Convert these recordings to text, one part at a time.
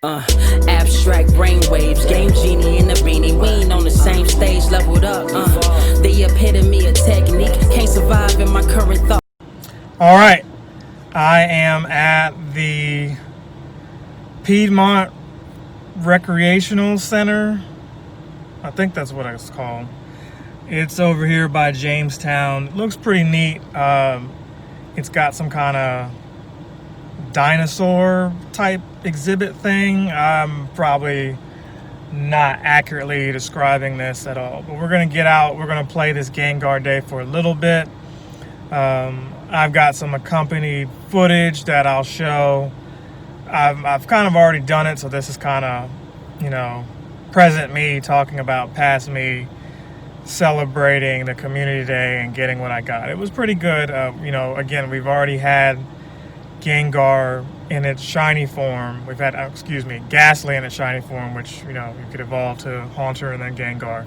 Abstract brainwaves, game genie in the beanie. We ain't on the same stage, leveled up. The epitome of technique, can't survive in my current thought. All right, I am at the Piedmont Recreational Center. I think that's what it's called. It's over here by Jamestown. It looks pretty neat. It's got some kind of dinosaur type exhibit thing. I'm probably not accurately describing this at all, but we're gonna get out. We're gonna play this Gengar Day for a little bit. I've got some accompanied footage that I'll show. I've kind of already done it, so this is kind of, present me talking about past me celebrating the community day and getting what I got. It was pretty good. Again, we've already had Gengar in its shiny form. We've had, Gastly in its shiny form, which, you could evolve to Haunter and then Gengar.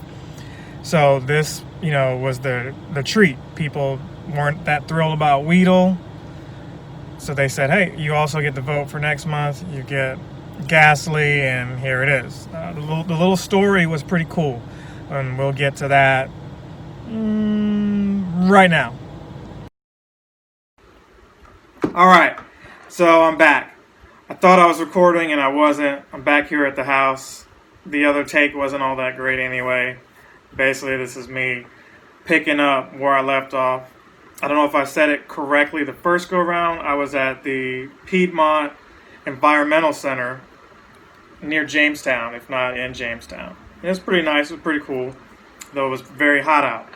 So this, was the treat. People weren't that thrilled about Weedle. So they said, hey, you also get to vote for next month. You get Gastly, and here it is. The little story was pretty cool. And we'll get to that right now. All right, so I'm back. I thought I was recording and I wasn't. I'm back here at the house. The other take wasn't all that great anyway. Basically, this is me picking up where I left off. I don't know if I said it correctly the first go around. I was at the Piedmont Environmental Center near Jamestown, if not in Jamestown. It was pretty nice. It was pretty cool, though it was very hot out.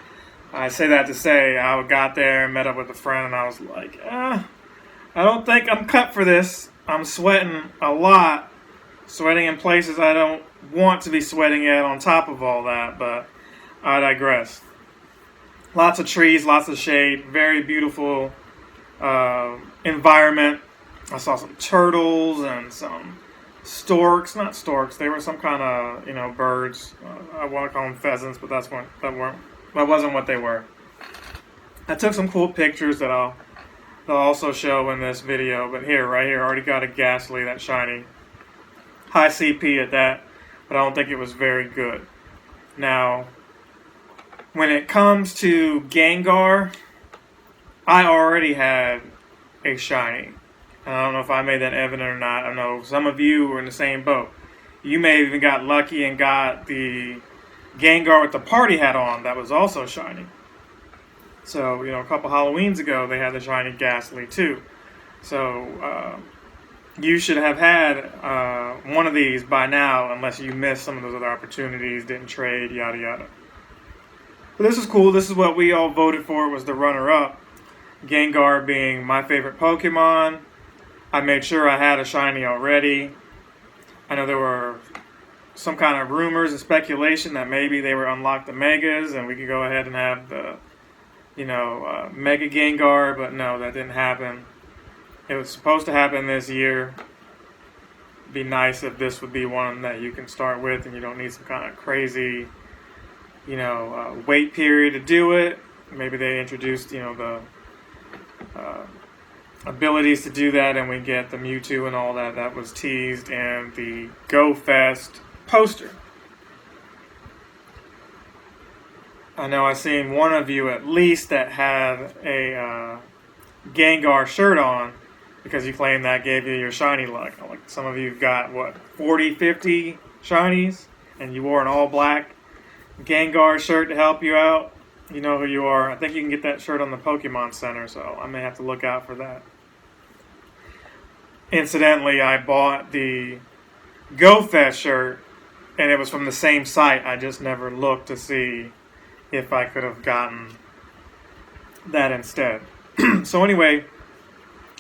I say that to say I got there and met up with a friend, and I was like, I don't think I'm cut for this. I'm sweating a lot, sweating in places I don't want to be sweating at on top of all that, but I digress. Lots of trees, lots of shade, very beautiful environment. I saw some turtles and some storks, not storks, they were some kind of, birds. I want to call them pheasants, but that wasn't what they were. I took some cool pictures that I'll also show in this video, but right here, already got a Gastly, that shiny. High CP at that, but I don't think it was very good. Now, when it comes to Gengar, I already had a shiny. And I don't know if I made that evident or not. I know some of you were in the same boat. You may have even got lucky and got the Gengar with the party hat on that was also shiny. So, a couple Halloweens ago, they had the shiny Gastly too. So, you should have had one of these by now, unless you missed some of those other opportunities, didn't trade, yada yada. But this is cool. This is what we all voted for, was the runner-up. Gengar being my favorite Pokemon. I made sure I had a shiny already. I know there were some kind of rumors and speculation that maybe they would unlock the Megas and we could go ahead and have the, Mega Gengar, but no, that didn't happen. It was supposed to happen this year. It'd be nice if this would be one that you can start with and you don't need some kind of crazy, wait period to do it. Maybe they introduced, the abilities to do that, and we get the Mewtwo and all that was teased in the Go Fest poster. I know I've seen one of you at least that had a Gengar shirt on because you claimed that gave you your shiny luck. Like some of you got 40, 50 shinies, and you wore an all black Gengar shirt to help you out. You know who you are. I think you can get that shirt on the Pokemon Center, so I may have to look out for that. Incidentally, I bought the Go Fest shirt, and it was from the same site. I just never looked to see if I could have gotten that instead. So anyway,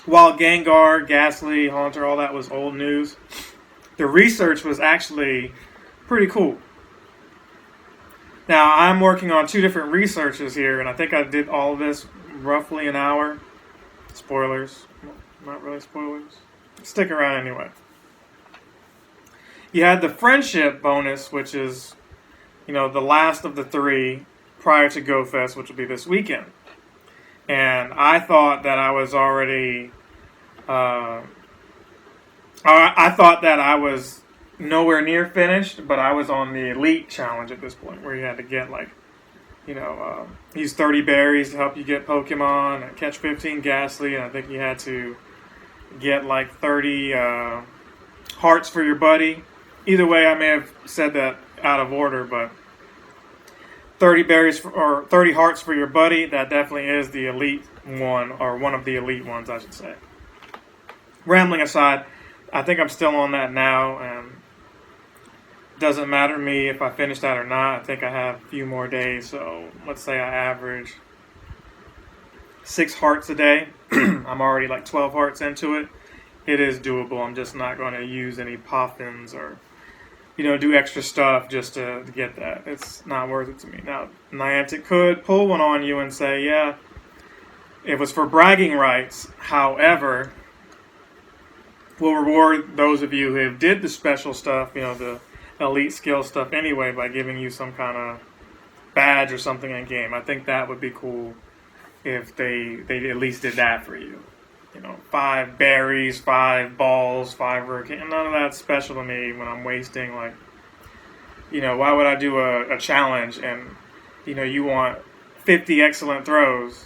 while Gengar, Gastly, Haunter, all that was old news, the research was actually pretty cool. Now, I'm working on 2 different researches here, and I think I did all of this roughly an hour. Spoilers. Not really spoilers. Stick around anyway. You had the friendship bonus, which is, the last of the 3 prior to Go Fest, which will be this weekend. And I thought that I was already I thought that I was nowhere near finished, but I was on the elite challenge at this point, where you had to get like, use 30 berries to help you get Pokemon and catch 15 Gastly, and I think you had to get like 30 hearts for your buddy. Either way, I may have said that out of order, but 30 berries or 30 hearts for your buddy, that definitely is the elite one, or one of the elite ones, I should say. Rambling aside, I think I'm still on that now, and it doesn't matter to me if I finish that or not. I think I have a few more days, so let's say I average 6 hearts a day. I'm already like 12 hearts into it. It is doable. I'm just not going to use any poffins or do extra stuff just to get that. It's not worth it to me. Now, Niantic could pull one on you and say, yeah, it was for bragging rights. However, we'll reward those of you who did the special stuff, the elite skill stuff anyway, by giving you some kind of badge or something in game. I think that would be cool if they at least did that for you. 5 berries, 5 balls, 5 hurricanes. None of that's special to me when I'm wasting, like, why would I do a challenge and, you want 50 excellent throws.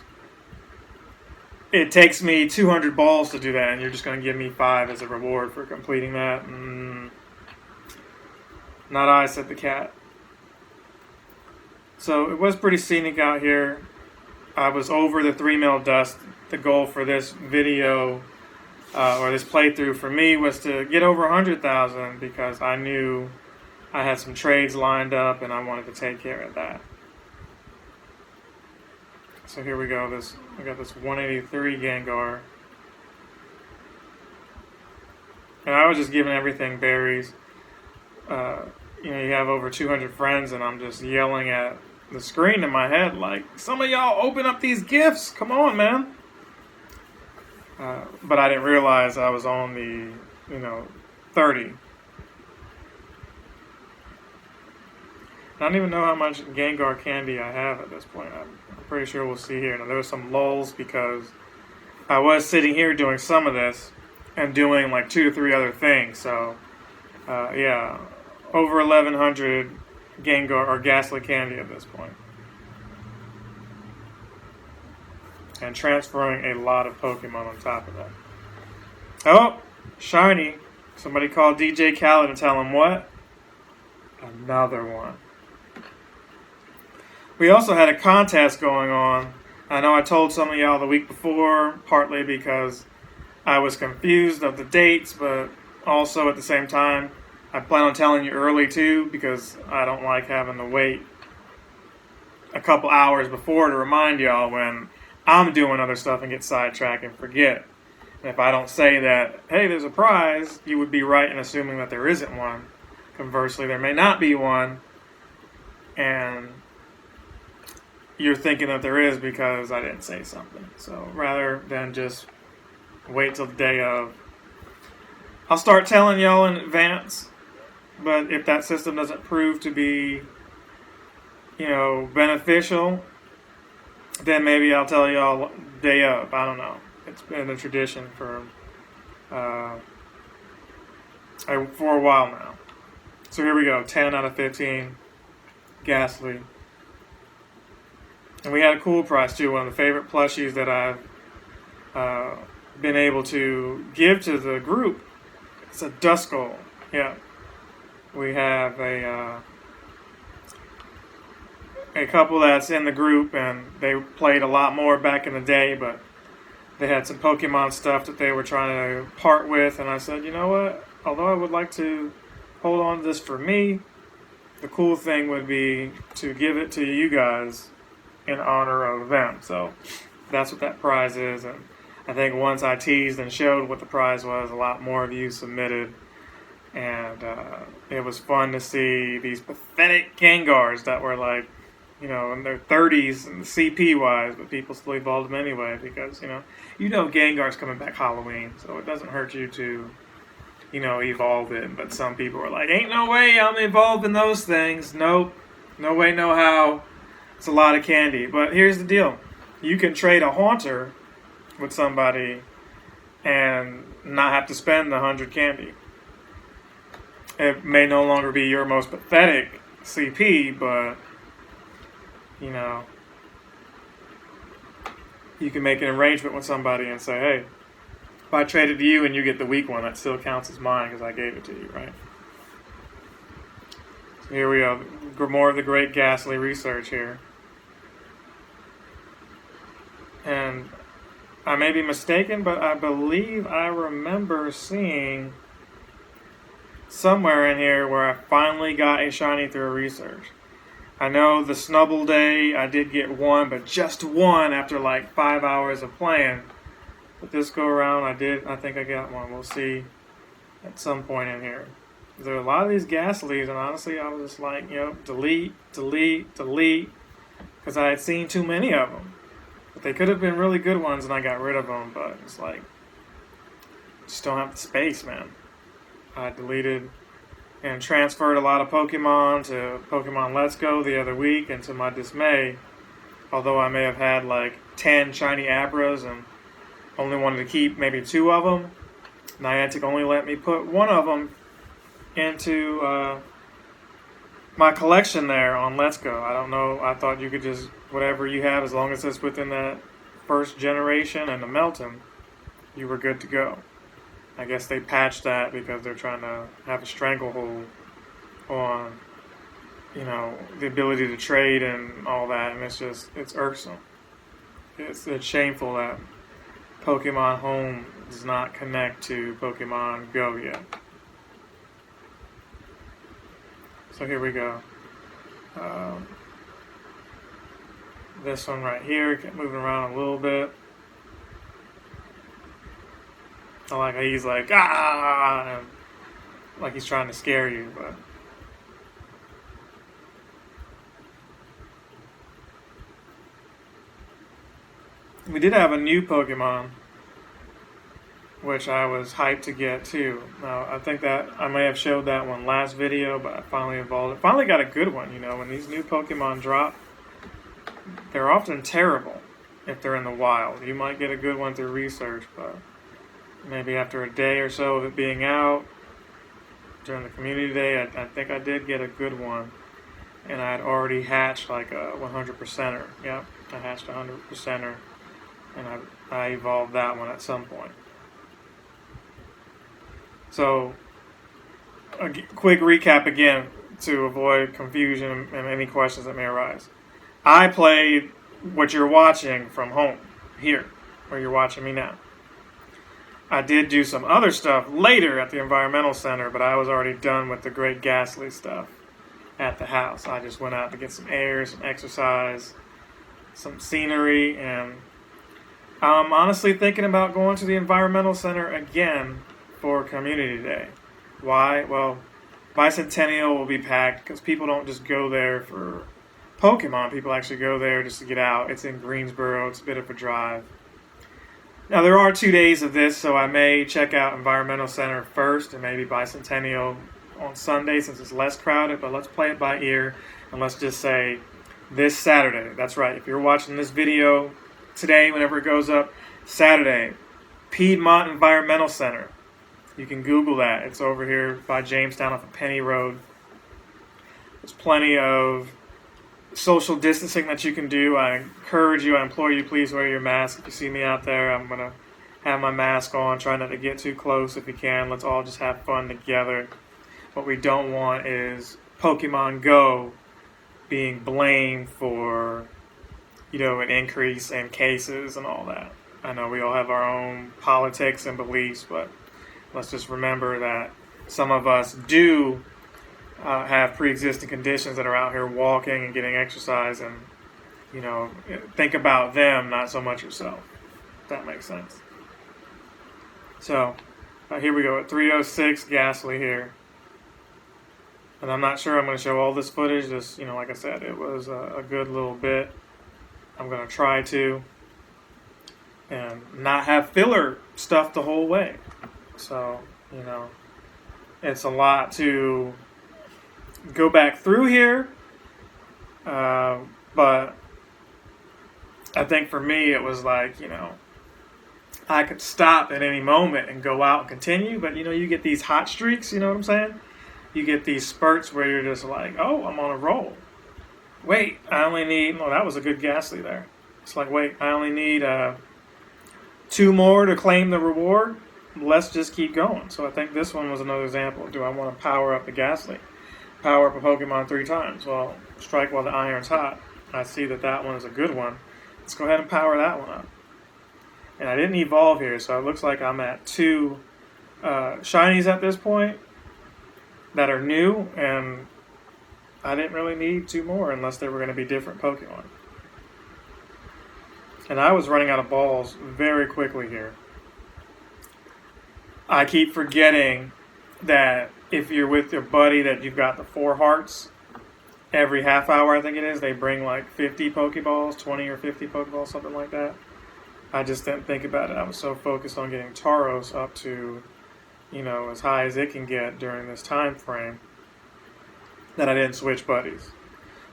It takes me 200 balls to do that, and you're just going to give me 5 as a reward for completing that. Not I, said the cat. So it was pretty scenic out here. I was over the 3 mil dust. The goal for this video, or this playthrough for me, was to get over 100,000 because I knew I had some trades lined up and I wanted to take care of that. So here we go. We got this 183 Gengar. And I was just giving everything berries. You have over 200 friends, and I'm just yelling at the screen in my head like, some of y'all open up these gifts. Come on, man. But I didn't realize I was on the, 30. I don't even know how much Gengar candy I have at this point. I'm pretty sure we'll see here. Now, there were some lulls because I was sitting here doing some of this and doing like 2 to 3 other things. So, yeah, over 1,100 Gengar or Gastly candy at this point. And transferring a lot of Pokemon on top of that. Oh, shiny. Somebody called DJ Khaled and tell him what? Another one. We also had a contest going on. I know I told some of y'all the week before, partly because I was confused of the dates, but also at the same time, I plan on telling you early too, because I don't like having to wait a couple hours before to remind y'all when I'm doing other stuff and get sidetracked and forget. And if I don't say that, hey, there's a prize, you would be right in assuming that there isn't one. Conversely, there may not be one, and you're thinking that there is because I didn't say something. So rather than just wait till the day of, I'll start telling y'all in advance. But if that system doesn't prove to be, beneficial, then maybe I'll tell y'all day of. I don't know. It's been a tradition for a while now. So here we go. 10 out of 15. Gastly. And we had a cool prize too. One of the favorite plushies that I've been able to give to the group. It's a Duskull. Yeah. We have a couple that's in the group, and they played a lot more back in the day, but they had some Pokemon stuff that they were trying to part with, and I said, you know what? Although I would like to hold on to this for me, the cool thing would be to give it to you guys in honor of them. So that's what that prize is, and I think once I teased and showed what the prize was, a lot more of you submitted. And it was fun to see these pathetic Gengars that were like, in their 30s and CP-wise, but people still evolved them anyway because, Gengar's coming back Halloween, so it doesn't hurt you to, evolve it. But some people were like, ain't no way I'm evolving those things. Nope. No way, no how. It's a lot of candy. But here's the deal. You can trade a Haunter with somebody and not have to spend the 100 candy. It may no longer be your most pathetic CP, but you know, you can make an arrangement with somebody and say, hey, if I trade it to you and you get the weak one, that still counts as mine because I gave it to you, right? So here we go. More of the great Gastly research here. And I may be mistaken, but I believe I remember seeing somewhere in here where I finally got a shiny through a research. I know the Snubble Day, I did get one, but just one after like 5 hours of playing. But this go around, I think I got one. We'll see at some point in here. There are a lot of these Gastlys, and honestly, I was just like, delete, delete, delete, because I had seen too many of them. But they could have been really good ones, and I got rid of them, but it's like, just don't have the space, man. I deleted and transferred a lot of Pokemon to Pokemon Let's Go the other week, and to my dismay, although I may have had like 10 shiny Abras and only wanted to keep maybe 2 of them, Niantic only let me put 1 of them into my collection there on Let's Go. I don't know, I thought you could just, whatever you have, as long as it's within that first generation and the Melton, you were good to go. I guess they patched that because they're trying to have a stranglehold on, the ability to trade and all that, and it's irksome. It's shameful that Pokemon Home does not connect to Pokemon Go yet. So here we go. This one right here, kept moving around a little bit. I like how he's like, and like he's trying to scare you, but we did have a new Pokemon, which I was hyped to get too. Now, I think that I may have showed that one last video, but I finally evolved it. Finally got a good one, when these new Pokemon drop, they're often terrible if they're in the wild. You might get a good one through research, but maybe after a day or so of it being out, during the community day, I think I did get a good one. And I had already hatched like a 100%er. Yep, I hatched a 100%er. And I evolved that one at some point. So, a quick recap again to avoid confusion and any questions that may arise. I played what you're watching from home, here, where you're watching me now. I did do some other stuff later at the environmental center, but I was already done with the great Gastly stuff at the house. I just went out to get some air, some exercise, some scenery, and I'm honestly thinking about going to the environmental center again for Community Day. Why? Well, Bicentennial will be packed because people don't just go there for Pokemon. People actually go there just to get out. It's in Greensboro. It's a bit of a drive. Now, there are 2 days of this, so I may check out Environmental Center first and maybe Bicentennial on Sunday since it's less crowded, but let's play it by ear, and let's just say this Saturday. That's right, if you're watching this video today, whenever it goes up, Saturday, Piedmont Environmental Center. You can Google that. It's over here by Jamestown off of Penny Road. There's plenty of social distancing that you can do. I encourage you, I implore you, please wear your mask. If you see me out there, I'm going to have my mask on. Try not to get too close if you can. Let's all just have fun together. What we don't want is Pokemon Go being blamed for, an increase in cases and all that. I know we all have our own politics and beliefs, but let's just remember that some of us do have pre-existing conditions that are out here walking and getting exercise, and think about them, not so much yourself, if that makes sense. So here we go at 306 Gastly here, and I'm not sure I'm going to show all this footage. Just like I said, it was a good little bit. I'm going to try to and not have filler stuff the whole way. So it's a lot to go back through here, but I think for me it was like, I could stop at any moment and go out and continue. But, you know, you get these hot streaks, you know what I'm saying? You get these spurts where you're just like, oh, I'm on a roll. Wait, I only need, well, that was a good Gastly there. It's like, wait, I only need 2 more to claim the reward. Let's just keep going. So I think this one was another example. Do I want to power up the Gastly? Power up a Pokemon 3 times. Well, strike while the iron's hot. I see that that one is a good one. Let's go ahead and power that one up. And I didn't evolve here, so it looks like I'm at 2 shinies at this point that are new, and I didn't really need 2 more unless they were going to be different Pokemon. And I was running out of balls very quickly here. I keep forgetting that if you're with your buddy that you've got the 4 hearts, every half hour I think it is, they bring like 50 Pokeballs, 20 or 50 Pokeballs, something like that. I just didn't think about it. I was so focused on getting Tauros up to, you know, as high as it can get during this time frame that I didn't switch buddies.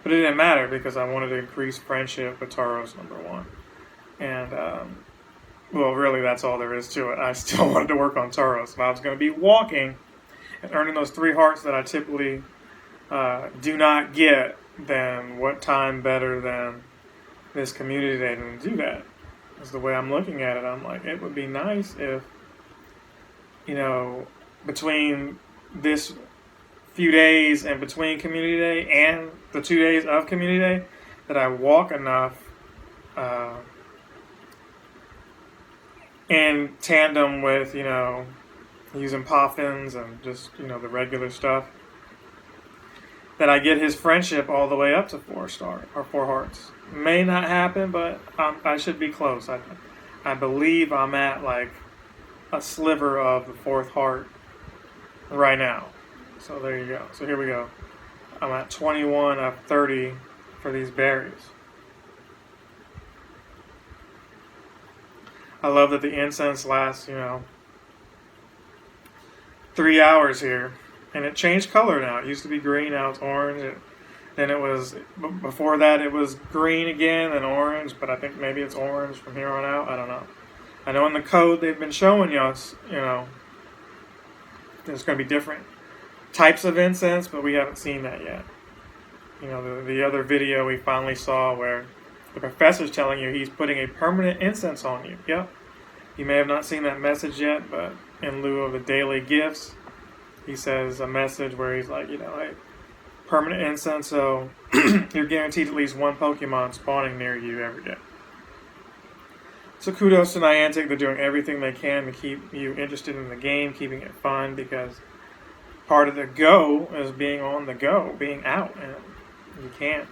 But it didn't matter because I wanted to increase friendship with Tauros, number 1. And, well, really, that's all there is to it. I still wanted to work on Tauros. If I was going to be walking and earning those 3 hearts that I typically do not get, then what time better than this community day to do that? Is the way I'm looking at it. I'm like, it would be nice if, you know, between this few days and between community day and the 2 days of community day, that I walk enough in tandem with, you know, using Poffins and just, you know, the regular stuff, that I get his friendship all the way up to 4 hearts. May not happen, but I should be close. I believe I'm at like a sliver of the 4th heart right now. So there you go. So here we go. I'm at 21 of 30 for these berries. I love that the incense lasts, you know, 3 hours here. And it changed color now. It used to be green, now it's orange. Then it was, before that it was green again, then orange, but I think maybe it's orange from here on out. I don't know. I know in the code they've been showing us, you know, there's going to be different types of incense, but we haven't seen that yet. You know, the other video we finally saw where the professor's telling you he's putting a permanent incense on you. Yep. You may have not seen that message yet, but in lieu of the daily gifts, he says a message where he's like, you know, hey, permanent incense, so you're guaranteed at least 1 Pokemon spawning near you every day. So kudos to Niantic. They're doing everything they can to keep you interested in the game, keeping it fun, because part of the go is being on the go, being out, and you can't,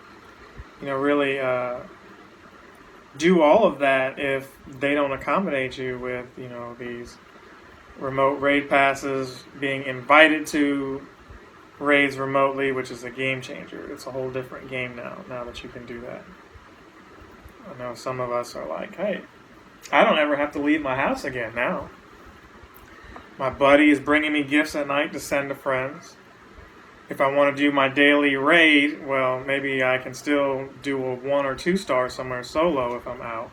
you know, really do all of that if they don't accommodate you with, you know, these remote raid passes, being invited to raids remotely, which is a game changer. It's a whole different game now that you can do that. I know some of us are like, hey, I don't ever have to leave my house again now. My buddy is bringing me gifts at night to send to friends. If I want to do my daily raid, well, maybe I can still do a 1 or 2 star somewhere solo if I'm out.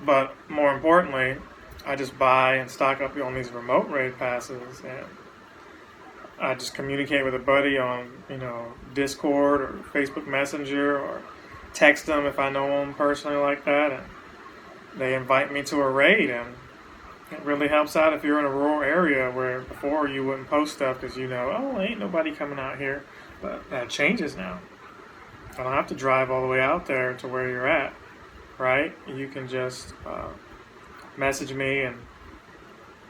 But more importantly, I just buy and stock up on these remote raid passes, and I just communicate with a buddy on, you know, Discord or Facebook Messenger, or text them if I know them personally like that, and they invite me to a raid. And it really helps out if you're in a rural area where before you wouldn't post stuff because you know, oh, ain't nobody coming out here. But that changes now. I don't have to drive all the way out there to where you're at, right? You can just message me and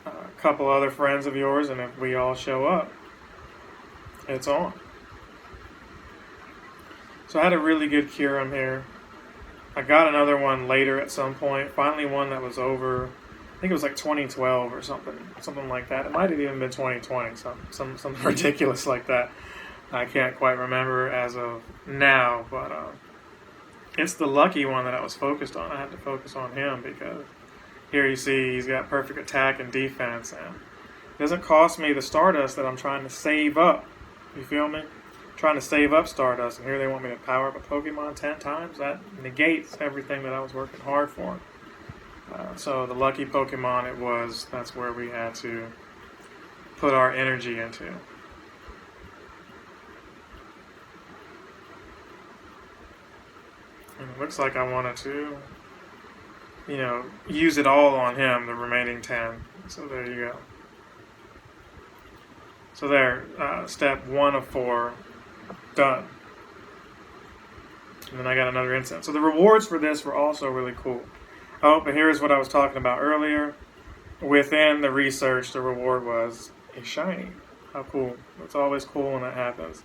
a couple other friends of yours, and if we all show up, it's on. So I had a really good Kyurem here. I got another one later at some point. Finally one that was over, I think it was like 2012 or something like that. It might have even been 2020, something ridiculous like that. I can't quite remember as of now, but it's the lucky one that I was focused on. I had to focus on him because here you see he's got perfect attack and defense, and it doesn't cost me the Stardust that I'm trying to save up. You feel me? Trying to save up Stardust, and here they want me to power up a Pokemon 10 times? That negates everything that I was working hard for. So the lucky Pokemon that's where we had to put our energy into. And it looks like I wanted to, use it all on him, the remaining 10. So there you go. So there, step 1 of 4, done. And then I got another incense. So the rewards for this were also really cool. Oh, but here's what I was talking about earlier. Within the research, the reward was a shiny. How cool. It's always cool when that happens.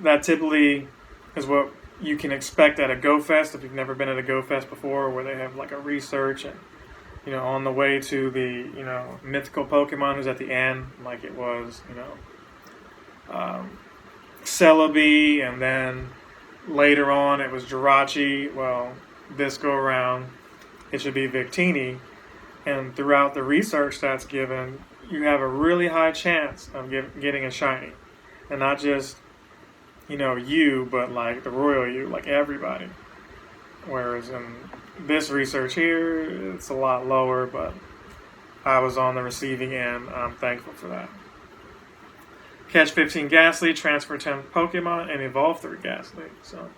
That typically is what you can expect at a Go Fest if you've never been at a Go Fest before, where they have like a research and, on the way to the, mythical Pokemon who's at the end, like it was, Celebi, and then later on it was Jirachi. Well, this go around, it should be Victini. And throughout the research that's given, you have a really high chance of getting a shiny. And not just, you, but like the royal you, like everybody. Whereas in this research here, it's a lot lower, but I was on the receiving end. I'm thankful for that. Catch 15 Gastly, transfer 10 Pokemon, and evolve 3 Gastly. So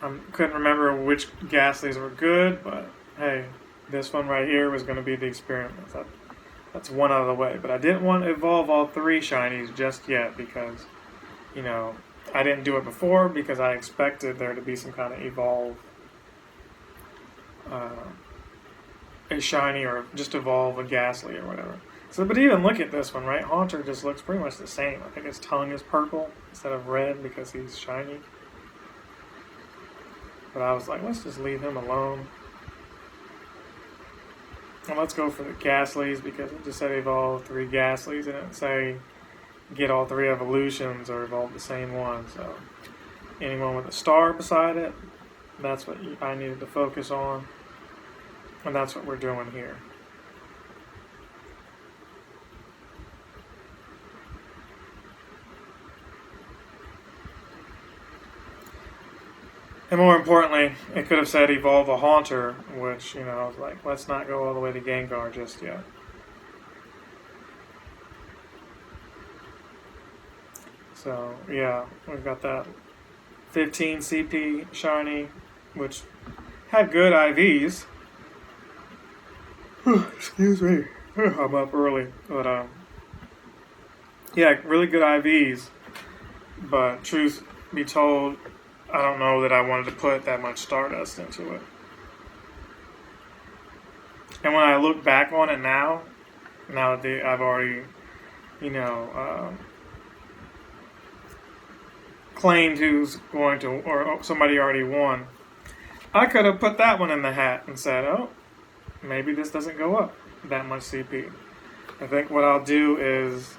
I couldn't remember which Gastlys were good, but hey, this one right here was going to be the experiment. That's one out of the way. But I didn't want to evolve all 3 shinies just yet because, I didn't do it before because I expected there to be some kind of evolve, a shiny, or just evolve a Gastly or whatever. So, but even look at this one, right? Haunter just looks pretty much the same. I think his tongue is purple instead of red because he's shiny. But I was like, let's just leave him alone. And let's go for the Gastlys because it just said evolve 3 Gastlys and it didn't say get all 3 evolutions or evolve the same one. So anyone with a star beside it, that's what I needed to focus on. And that's what we're doing here. And more importantly, it could have said evolve a Haunter, which, I was like, let's not go all the way to Gengar just yet. So, yeah, we've got that 15 CP shiny, which had good IVs. Excuse me. I'm up early. But, yeah, really good IVs. But truth be told, I don't know that I wanted to put that much Stardust into it. And when I look back on it now that I've already, claimed who's going to, or somebody already won, I could have put that one in the hat and said, oh, maybe this doesn't go up that much CP. I think what I'll do is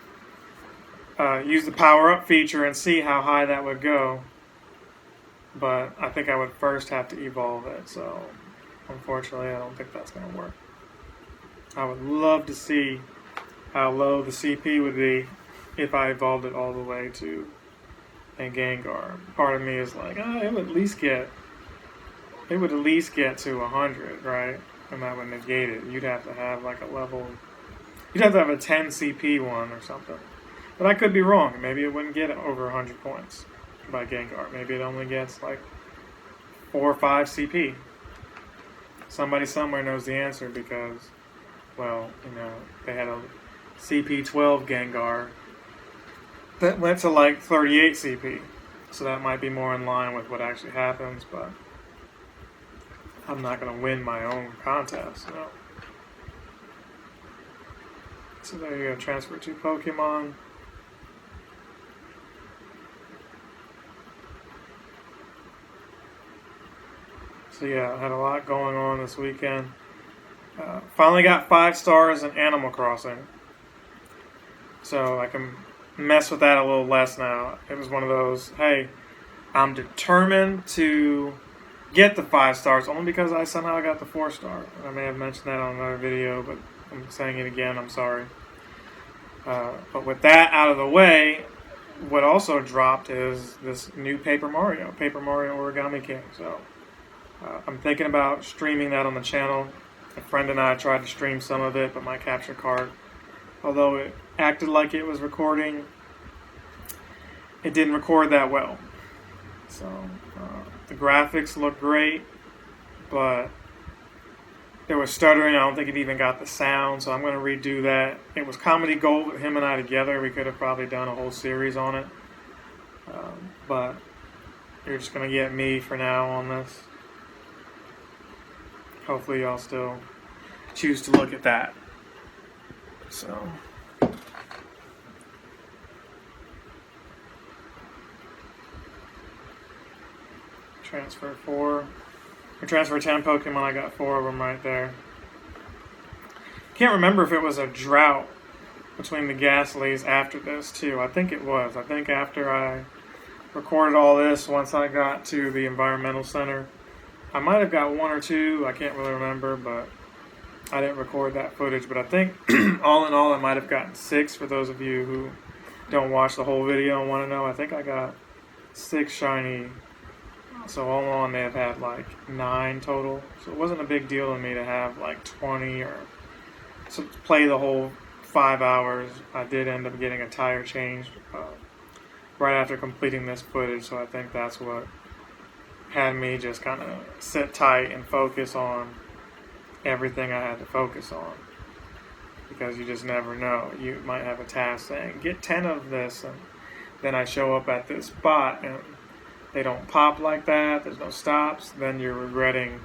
use the power up feature and see how high that would go. But I think I would first have to evolve it, so unfortunately I don't think that's going to work. I would love to see how low the CP would be if I evolved it all the way to a Gengar. Part of me is like, it would at least get to 100, right? And that would negate it. You'd have to have like a level, you'd have to have a 10 CP one or something. But I could be wrong. Maybe it wouldn't get over 100 points by Gengar. Maybe it only gets like 4 or 5 CP. Somebody somewhere knows the answer because, well, they had a CP 12 Gengar that went to like 38 CP. So that might be more in line with what actually happens, but I'm not going to win my own contest. No. So there you go, transfer 2 Pokemon. So yeah, I had a lot going on this weekend. Finally got 5 stars in Animal Crossing. So I can mess with that a little less now. It was one of those, hey, I'm determined to get the 5 stars only because I somehow got the 4 star. I may have mentioned that on another video, but I'm saying it again, I'm sorry. But with that out of the way, what also dropped is this new Paper Mario Origami King. So I'm thinking about streaming that on the channel. A friend and I tried to stream some of it, but my capture card, although it acted like it was recording, it didn't record that well. So the graphics look great, but there was stuttering. I don't think it even got the sound, so I'm going to redo that. It was comedy gold with him and I together. We could have probably done a whole series on it, but you're just going to get me for now on this. Hopefully y'all still choose to look at that. So transfer 4. Or transfer 10 Pokemon, I got 4 of them right there. Can't remember if it was a drought between the Gastlys after this too. I think it was. I think after I recorded all this, once I got to the environmental center, I might have got 1 or 2. I can't really remember, but I didn't record that footage. But I think all in all, I might have gotten 6 for those of you who don't watch the whole video and want to know. I think I got 6 shiny. So all in all, I may have had like 9 total. So it wasn't a big deal to me to have like 20 or to play the whole 5 hours. I did end up getting a tire change right after completing this footage. So I think that's what had me just kind of sit tight and focus on everything I had to focus on. Because you just never know. You might have a task saying, get 10 of this, and then I show up at this spot and they don't pop like that, there's no stops, then you're regretting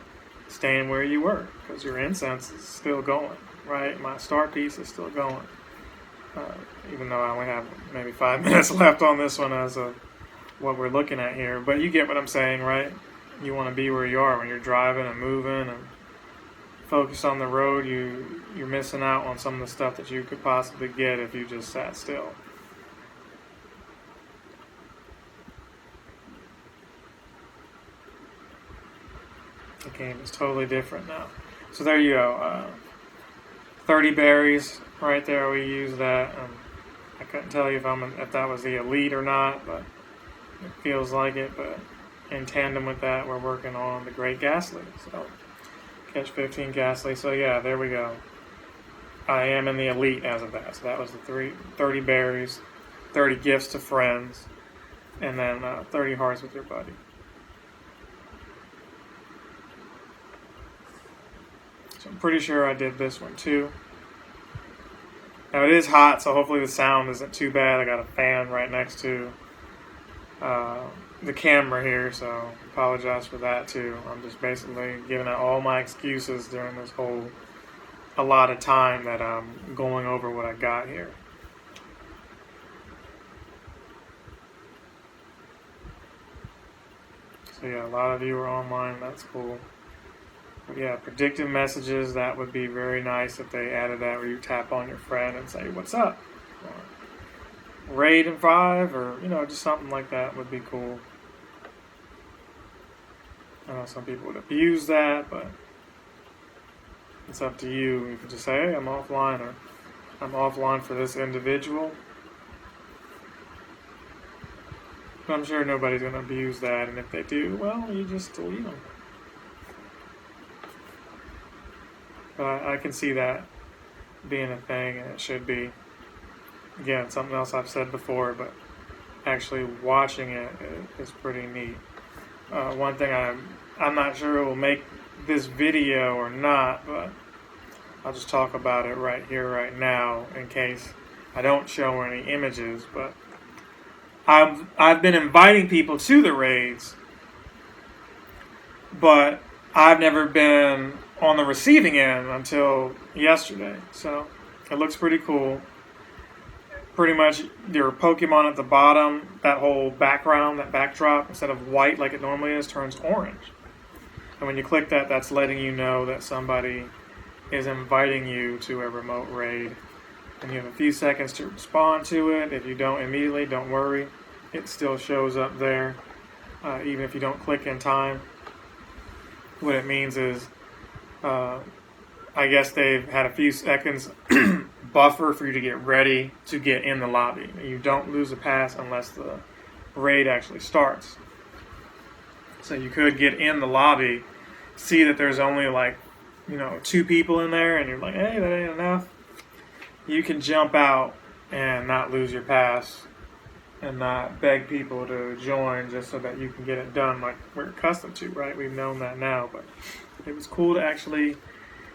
staying where you were, because your incense is still going, right? My start piece is still going. Even though I only have maybe 5 minutes left on this one as of what we're looking at here. But you get what I'm saying, right? You want to be where you are when you're driving and moving and focus on the road. You're missing out on some of the stuff that you could possibly get if you just sat still. The game is totally different now. So there you go. 30 berries right there. We use that. I couldn't tell you if that was the elite or not, but it feels like it. But in tandem with that, we're working on the great Gastly. So catch 15 Gastly. So yeah, there we go. I am in the elite as of that. So that was the 30 berries, 30 gifts to friends, and then 30 hearts with your buddy. I'm pretty sure I did this one too. Now it is hot, so hopefully the sound isn't too bad. I got a fan right next to the camera here, so apologize for that too. I'm just basically giving out all my excuses during this whole allotted time that I'm going over what I got here. So yeah, a lot of you are online. That's cool. But yeah, predictive messages, that would be very nice if they added that, where you tap on your friend and say, what's up? Or raid in 5, or, just something like that would be cool. I know some people would abuse that, but it's up to you. You can just say, hey, I'm offline, or I'm offline for this individual. But I'm sure nobody's going to abuse that, and if they do, well, you just delete them. But I can see that being a thing, and it should be. Again, something else I've said before, but actually watching it is pretty neat. One thing I'm not sure it will make this video or not, but I'll just talk about it right here, right now, in case I don't show any images. But I've been inviting people to the raids, but I've never been on the receiving end until yesterday. So it looks pretty cool. Pretty much your Pokemon at the bottom, that whole background, that backdrop, instead of white like it normally is, turns orange. And when you click that, that's letting you know that somebody is inviting you to a remote raid. And you have a few seconds to respond to it. If you don't immediately, don't worry. It still shows up there, even if you don't click in time. What it means is, I guess they've had a few seconds buffer for you to get ready to get in the lobby. You don't lose a pass unless the raid actually starts. So you could get in the lobby see that there's only like, 2 people in there, and you're like, hey, that ain't enough, you can jump out and not lose your pass and not beg people to join just so that you can get it done like we're accustomed to, right? We've known that now, but it was cool to actually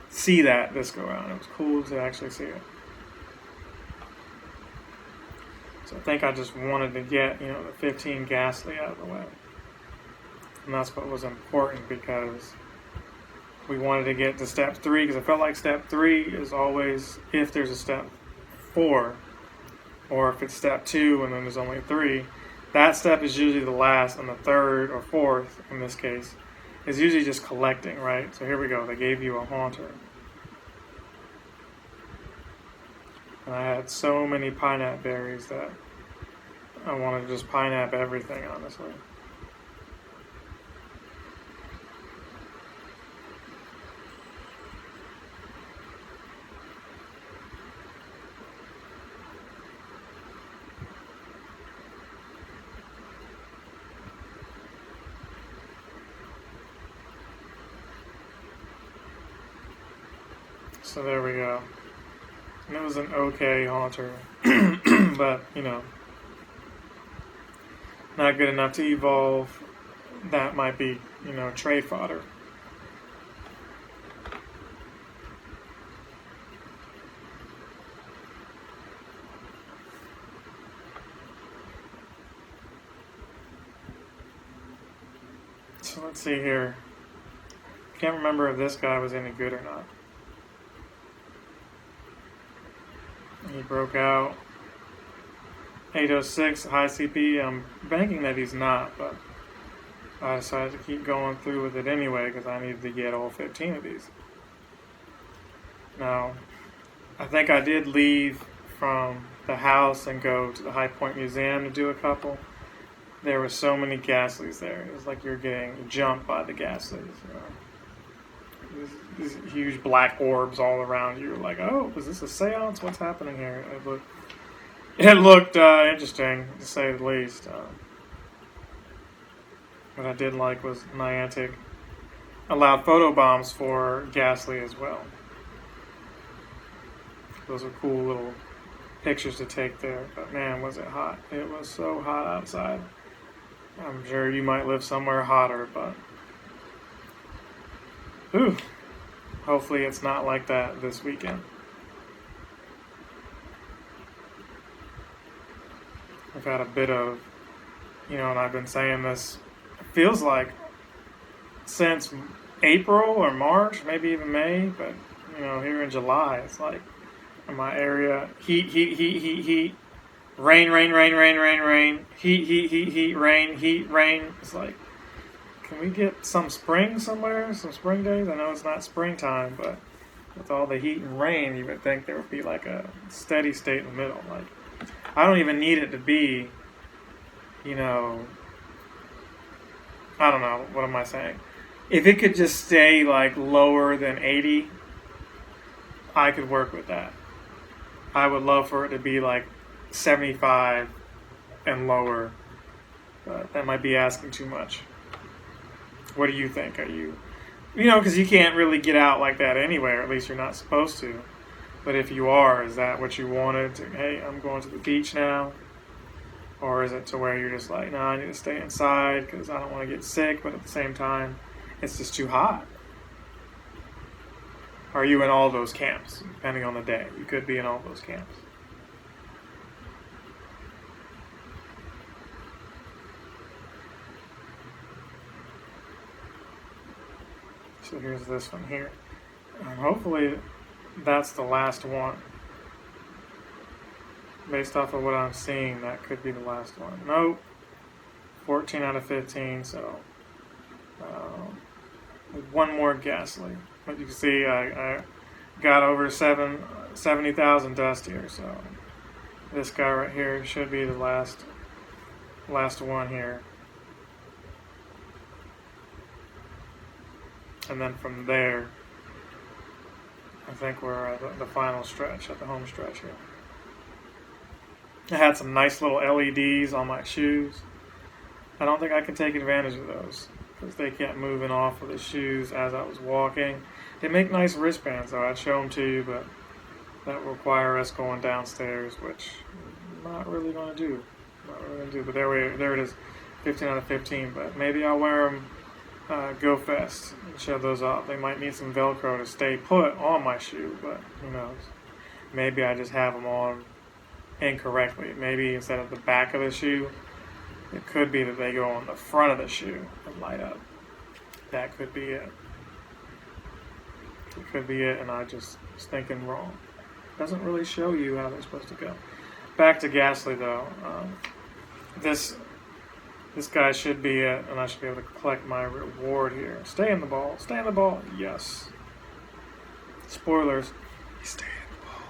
see that this go around. It was cool to actually see it. So I think I just wanted to get, the 15 Gastly out of the way. And that's what was important, because we wanted to get to step 3, because I felt like step 3 is always, if there's a step 4, or if it's step 2 and then there's only 3, that step is usually the last, and the 3rd or 4th, in this case, is usually just collecting, right? So here we go, they gave you a Haunter. And I had so many pineapple berries that I wanted to just pineapple everything, honestly. So there we go. And it was an okay Haunter, but, not good enough to evolve. That might be, trade fodder. So let's see here. Can't remember if this guy was any good or not. He broke out 806, high CP. I'm banking that he's not, but I decided to keep going through with it anyway because I needed to get all 15 of these. Now, I think I did leave from the house and go to the High Point Museum to do a couple. There were so many Gastlys there. It was like you're getting jumped by the Gastlys. These huge black orbs all around you. Like, oh, is this a seance? What's happening here? It looked interesting, to say the least. What I did like was Niantic allowed photo bombs for Gastly as well. Those are cool little pictures to take there. But man, was it hot. It was so hot outside. I'm sure you might live somewhere hotter, but ooh, hopefully it's not like that this weekend. I've had a bit of, and I've been saying this, it feels like since April or March, maybe even May, but, here in July, it's like in my area, heat, rain, heat, rain. It's like, can we get some spring somewhere, some spring days? I know it's not springtime, but with all the heat and rain, you would think there would be like a steady state in the middle. Like, I don't even need it to be, I don't know, what am I saying? If it could just stay like lower than 80, I could work with that. I would love for it to be like 75 and lower, but that might be asking too much. What do you think? Are you, because you can't really get out like that anyway, or at least you're not supposed to. But if you are, is that what you wanted? Hey, I'm going to the beach now? Or is it to where you're just like, no, I need to stay inside because I don't want to get sick, but at the same time, it's just too hot? Are you in all those camps, depending on the day? You could be in all those camps. So here's this one here. Hopefully that's the last one. Based off of what I'm seeing, that could be the last one. Nope. 14 out of 15, so one more Gastly. But you can see I got over 70,000 dust here, so this guy right here should be the last one here. And then from there, I think we're at the final stretch, at the home stretch here. I had some nice little LEDs on my shoes. I don't think I can take advantage of those. because they kept moving off of the shoes as I was walking. They make nice wristbands, though. I'd show them to you, but that will require us going downstairs, which I'm not really going to do. But there it is, 15 out of 15. But maybe I'll wear them Go Fest and show those off. They might need some Velcro to stay put on my shoe, but who knows. Maybe I just have them on incorrectly. Maybe instead of the back of the shoe, it could be that they go on the front of the shoe and light up. That could be it. It could be it, and I just was thinking wrong. Doesn't really show you how they're supposed to go. Back to Gastly, though. This guy should be it, and I should be able to collect my reward here. Stay in the ball. Stay in the ball. Yes. Spoilers. He stayed in the ball.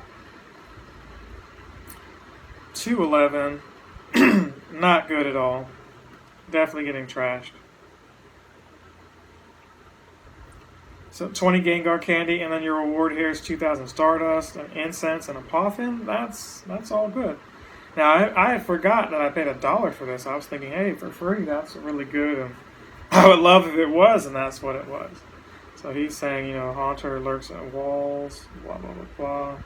211. Not good at all. Definitely getting trashed. So 20 Gengar candy, and then your reward here is 2,000 Stardust, an Incense, and a Poffin. That's all good. Now, I had forgot that I paid $1 for this. I was thinking, hey, for free, that's really good. And I would love if it was, and that's what it was. So he's saying, Haunter lurks at walls, blah, blah, blah, blah.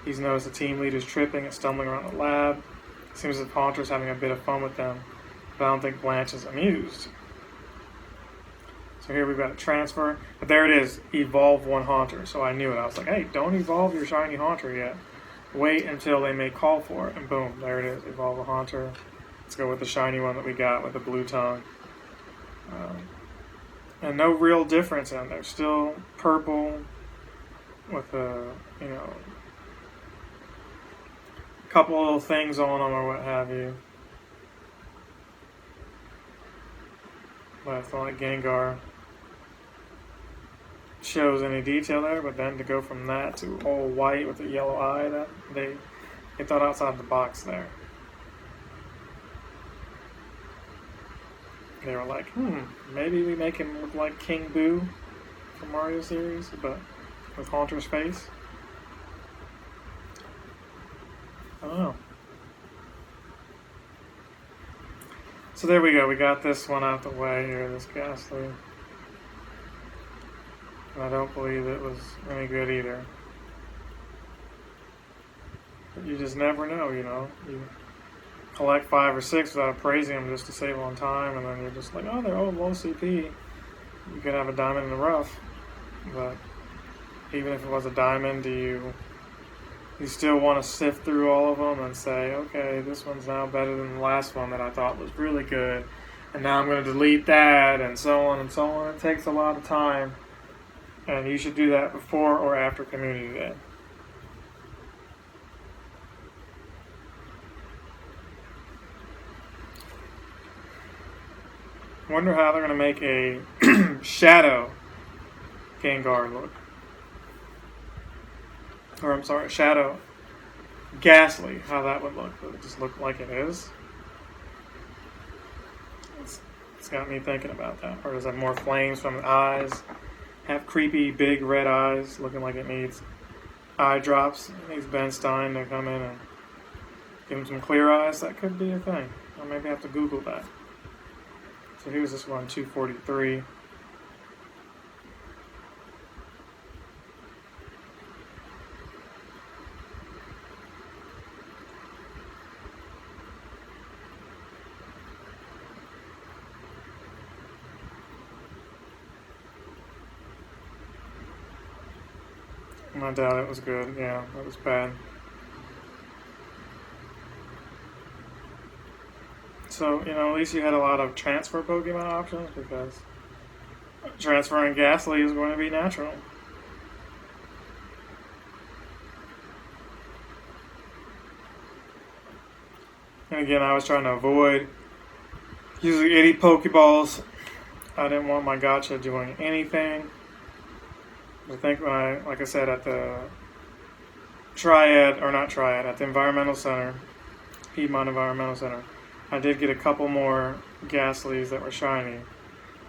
He's noticed the team leader's tripping and stumbling around the lab. It seems as if Haunter's having a bit of fun with them, but I don't think Blanche is amused. So here we've got a transfer. But there it is, evolve one Haunter. So I knew it. I was like, hey, don't evolve your shiny Haunter yet. Wait until they may call for it. And boom, there it is, evolve a Haunter. Let's go with the shiny one that we got with the blue tongue. And no real difference in there. Still purple with a, couple little things on them or what have you. But it's not like Gengar shows any detail there, but then to go from that to all white with a yellow eye, that they thought outside the box there. They were like, maybe we make him look like King Boo from Mario series, but with Haunter's face. I don't know. So there we go. We got this one out the way here, this Gastly. I don't believe it was any good either. But you just never know, You collect 5 or 6 without praising them just to save on time, and then you're just like, oh, they're all low CP. You could have a diamond in the rough. But even if it was a diamond, do you still want to sift through all of them and say, okay, this one's now better than the last one that I thought was really good, and now I'm going to delete that, and so on and so on. It takes a lot of time. And you should do that before or after Community Day. Wonder how they're going to make a Shadow Gengar look. Or, I'm sorry, Shadow Gastly. How that would look. Would it just look like it is? It's got me thinking about that. Or does it have more flames from the eyes? Have creepy, big red eyes, looking like it needs eye drops. It needs Ben Stein to come in and give him some clear eyes. That could be a thing. I'll maybe have to Google that. So here's this one, 243. I doubt it was good. Yeah, it was bad. So, at least you had a lot of transfer Pokemon options, because transferring Gastly is going to be natural. And again, I was trying to avoid using any Pokeballs. I didn't want my gacha doing anything. I think when like I said, at the at the Environmental Center, Piedmont Environmental Center, I did get a couple more Gastlys that were shiny.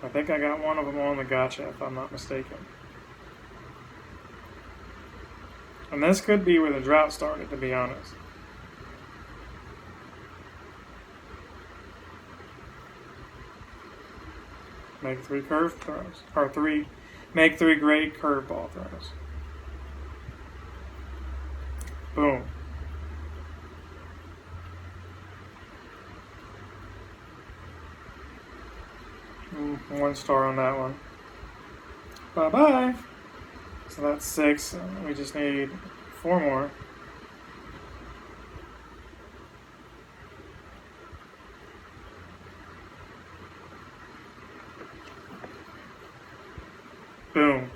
I think I got one of them on the gacha, if I'm not mistaken. And this could be where the drought started, to be honest. Make 3 curve throws. Or make 3 great curveball throws. Boom. One star on that one. Bye-bye. So that's 6. We just need 4 more. Boom.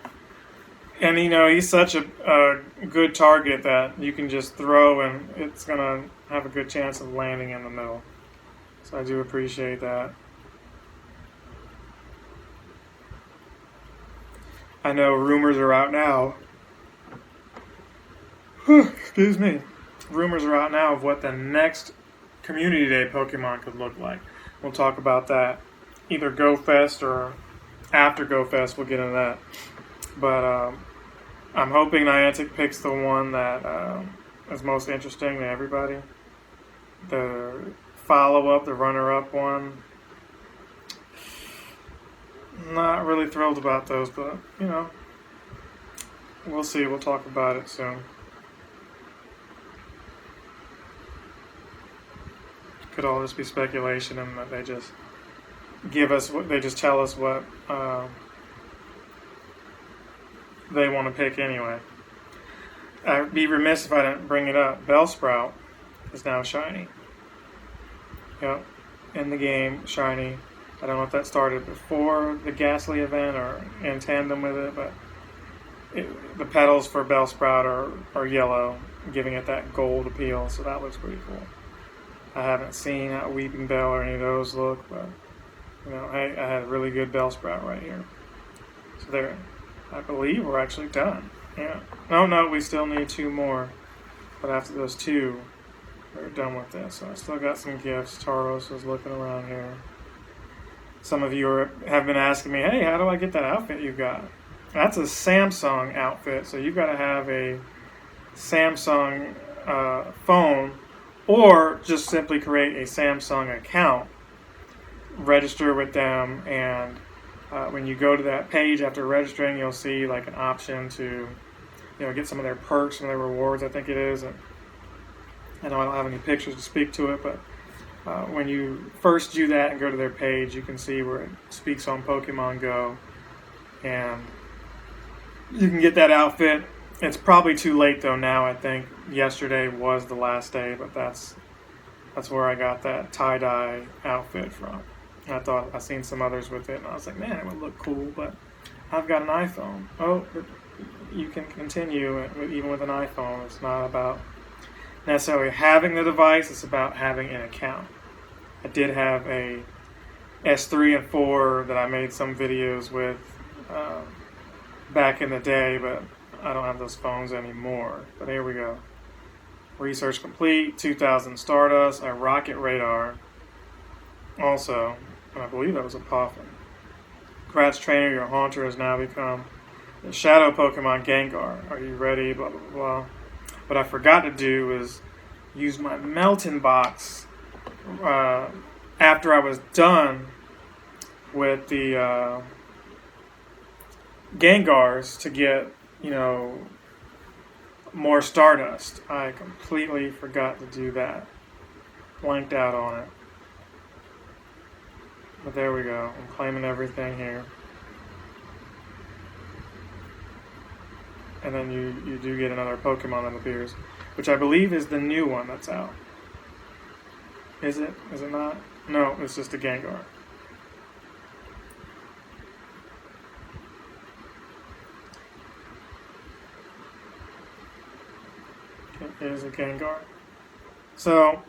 And he's such a good target that you can just throw and it's going to have a good chance of landing in the middle. So I do appreciate that. I know rumors are out now. Excuse me. Rumors are out now of what the next Community Day Pokemon could look like. We'll talk about that either Go Fest or after Go Fest. We'll get into that. But I'm hoping Niantic picks the one that is most interesting to everybody. The follow-up, the runner-up one. Not really thrilled about those, but, we'll see. We'll talk about it soon. Could all just be speculation and that they just tell us what they want to pick anyway. I'd be remiss if I didn't bring it up. Bellsprout is now shiny. Yep, in the game, shiny. I don't know if that started before the Gastly event or in tandem with it, but the petals for Bellsprout are yellow, giving it that gold appeal, so that looks pretty cool. I haven't seen how Weeping Bell or any of those look, but, hey, I had a really good Bellsprout right here. So there, I believe we're actually done. Yeah. No, we still need 2 more, but after those 2, we're done with this. So I still got some gifts. Taros is looking around here. Some of you have been asking me, hey, how do I get that outfit you got? That's a Samsung outfit, so you've got to have a Samsung phone or just simply create a Samsung account, register with them, and when you go to that page after registering, you'll see like an option to get some of their perks and their rewards, I think it is. And I know I don't have any pictures to speak to it, but when you first do that and go to their page, you can see where it speaks on Pokemon Go, and you can get that outfit. It's probably too late though now. I think yesterday was the last day, but that's where I got that tie-dye outfit from. And I thought I seen some others with it, and I was like, man, it would look cool, but I've got an iPhone. Oh, but you can continue even with an iPhone. It's not about necessarily having the device, it's about having an account. I did have a S3 and 4 that I made some videos with back in the day, but I don't have those phones anymore. But here we go. Research complete, 2,000 Stardust, a Rocket Radar. Also, and I believe that was a Poffin. Congrats, trainer, your Haunter has now become the Shadow Pokemon Gengar. Are you ready? Blah, blah, blah. What I forgot to do is use my Melton box after I was done with the Gengars to get, more Stardust. I completely forgot to do that. Blanked out on it. But there we go. I'm claiming everything here. And then you do get another Pokemon that appears, which I believe is the new one that's out. Is it? Is it not? No, it's just a Gengar. It is a Gengar. So,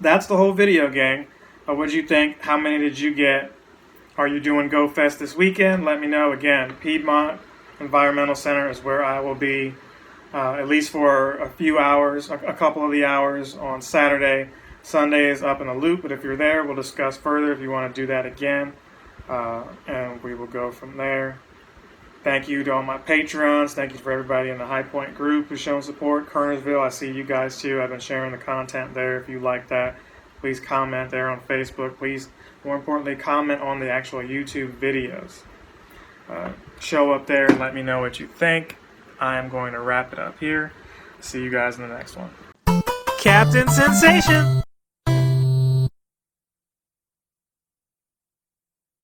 that's the whole video, gang. What'd you think? How many did you get? Are you doing Go Fest this weekend? Let me know. Again, Piedmont Environmental Center is where I will be, at least for a few hours, a couple of the hours on Saturday. Sunday is up in the loop, but if you're there, we'll discuss further if you want to do that again, and we will go from there. Thank you to all my patrons. Thank you for everybody in the High Point group who's shown support. Kernersville, I see you guys too. I've been sharing the content there. If you like that, Please comment there on Facebook. Please, more importantly, comment on the actual YouTube videos. Show up there and let me know what you think. I am going to wrap it up here. See you guys in the next one. Captain Sensation!